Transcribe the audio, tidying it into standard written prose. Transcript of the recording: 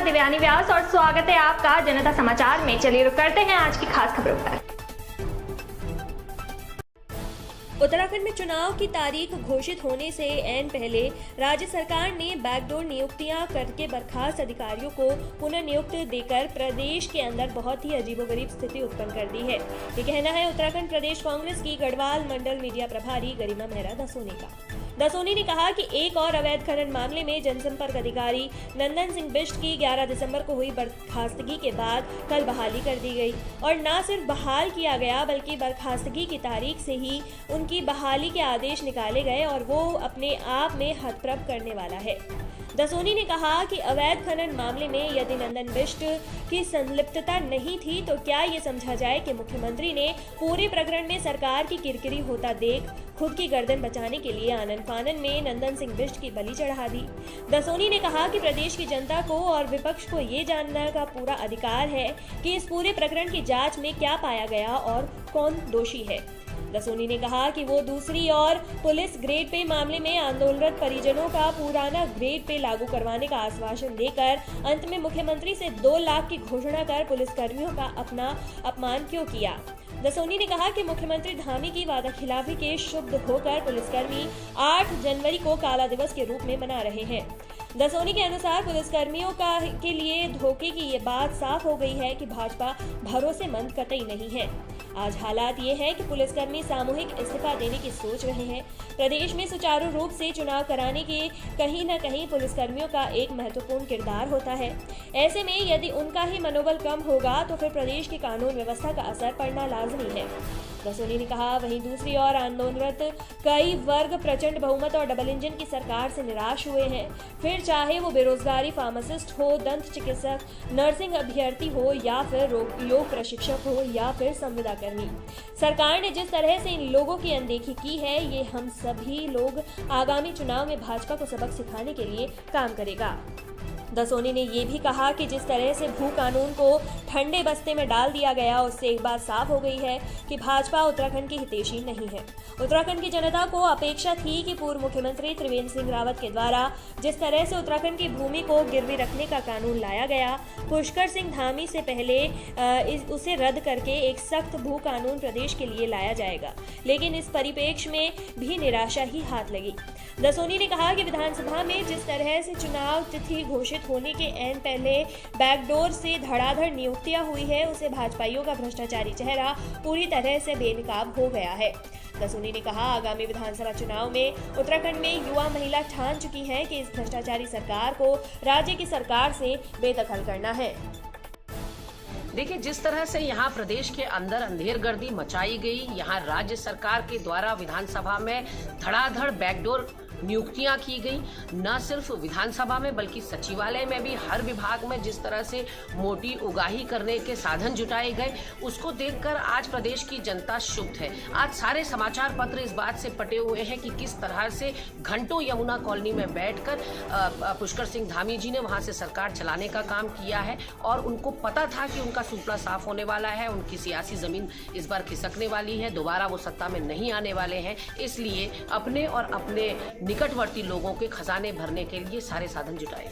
दिव्यानी व्यास और स्वागत है आपका जनता समाचार में। चलिए रुक करते हैं आज की खास खबरों पर। उत्तराखंड में चुनाव की तारीख घोषित होने से ऐन पहले राज्य सरकार ने बैकडोर नियुक्तियां करके बर्खास्त अधिकारियों को पुनर्नियुक्त देकर प्रदेश के अंदर बहुत ही अजीबोगरीब स्थिति उत्पन्न कर दी है। ये कहना है उत्तराखंड प्रदेश कांग्रेस की गढ़वाल मंडल मीडिया प्रभारी गरिमा मेहरा दसोनी का। दसोनी ने कहा कि एक और अवैध खनन मामले में जनसंपर्क अधिकारी नंदन सिंह बिष्ट की 11 दिसंबर को हुई बर्खास्तगी के बाद कल बहाली कर दी गई और न सिर्फ बहाल किया गया बल्कि बर्खास्तगी की तारीख से ही उनकी बहाली के आदेश निकाले गए और वो अपने आप में हतप्रभ करने वाला है। दसोनी ने कहा कि अवैध खनन मामले में यदि नंदन बिष्ट की संलिप्तता नहीं थी तो क्या ये समझा जाए कि मुख्यमंत्री ने पूरे प्रकरण में सरकार की किरकिरी होता देख खुद की गर्दन बचाने के लिए आनन फानन में नंदन सिंह बिष्ट की बलि चढ़ा दी। दसोनी ने कहा कि प्रदेश की जनता को और विपक्ष को ये जानने का पूरा अधिकार है कि इस पूरे प्रकरण की जांच में क्या पाया गया और कौन दोषी है। दसोनी ने कहा कि वो दूसरी ओर पुलिस ग्रेड पे मामले में आंदोलनरत परिजनों का पुराना ग्रेड पे लागू करवाने का आश्वासन देकर अंत में मुख्यमंत्री से 2 लाख की घोषणा कर पुलिसकर्मियों का अपना अपमान क्यों किया। दसोनी ने कहा कि मुख्यमंत्री धामी की वादाखिलाफी के शुभ होकर पुलिसकर्मी 8 जनवरी को काला दिवस के रूप में मना रहे हैं। दसोनी के अनुसार पुलिसकर्मियों के लिए धोखे की ये बात साफ हो गई है कि भाजपा भरोसेमंद कतई नहीं है। आज हालात ये है कि पुलिसकर्मी सामूहिक इस्तीफा देने की सोच रहे हैं। प्रदेश में सुचारू रूप से चुनाव कराने के कहीं न कहीं पुलिसकर्मियों का एक महत्वपूर्ण किरदार होता है। ऐसे में यदि उनका ही मनोबल कम होगा तो फिर प्रदेश की कानून व्यवस्था का असर पड़ना लाजमी है। दसोनी ने कहा वहीं दूसरी ओर आंदोलनरत कई वर्ग प्रचंड बहुमत और डबल इंजन की सरकार से निराश हुए हैं। फिर चाहे वो बेरोजगारी फार्मासिस्ट हो, दंत चिकित्सक, नर्सिंग अभ्यर्थी हो या फिर योग प्रशिक्षक हो या फिर संविदा कर्मी। सरकार ने जिस तरह से इन लोगों की अनदेखी की है ये हम सभी लोग आगामी चुनाव में भाजपा को सबक सिखाने के लिए काम करेगा। दसोनी ने ये भी कहा कि जिस तरह से भू कानून को ठंडे बस्ते में डाल दिया गया उससे एक बात साफ हो गई है कि भाजपा उत्तराखंड की हितैषी नहीं है। उत्तराखंड की जनता को अपेक्षा थी कि पूर्व मुख्यमंत्री त्रिवेंद्र सिंह रावत के द्वारा जिस तरह से उत्तराखंड की भूमि को गिरवी रखने का कानून लाया गया, पुष्कर सिंह धामी से पहले उसे रद्द करके एक सख्त भू कानून प्रदेश के लिए लाया जाएगा, लेकिन इस परिप्रेक्ष्य में भी निराशा ही हाथ लगी। दसोनी ने कहा कि विधानसभा में जिस तरह से चुनाव तिथि घोषित होने के ऐन पहले बैकडोर से धड़ाधड़ नियुक्तियां हुई है उसे भाजपाइयों का भ्रष्टाचारी चेहरा पूरी तरह से बेनकाब हो गया है। दसोनी ने कहा आगामी विधानसभा चुनाव में उत्तराखंड में युवा महिला ठान चुकी है कि इस भ्रष्टाचारी सरकार को राज्य की सरकार से बेदखल करना है। देखिए जिस तरह से यहाँ प्रदेश के अंदर अंधेरगर्दी मचाई गई, यहाँ राज्य सरकार के द्वारा विधानसभा में धड़ाधड़ बैकडोर नियुक्तियां की गई, न सिर्फ विधानसभा में बल्कि सचिवालय में भी हर विभाग में जिस तरह से मोटी उगाही करने के साधन जुटाए गए, उसको देखकर आज प्रदेश की जनता क्षुब्ध है। आज सारे समाचार पत्र इस बात से पटे हुए हैं कि किस तरह से घंटों यमुना कॉलोनी में बैठकर पुष्कर सिंह धामी जी ने वहां से सरकार चलाने का काम किया है और उनको पता था कि उनका सुपड़ा साफ होने वाला है, उनकी सियासी जमीन इस बार खिसकने वाली है, दोबारा वो सत्ता में नहीं आने वाले हैं। इसलिए अपने और अपने निकटवर्ती लोगों के खजाने भरने के लिए सारे साधन जुटाए।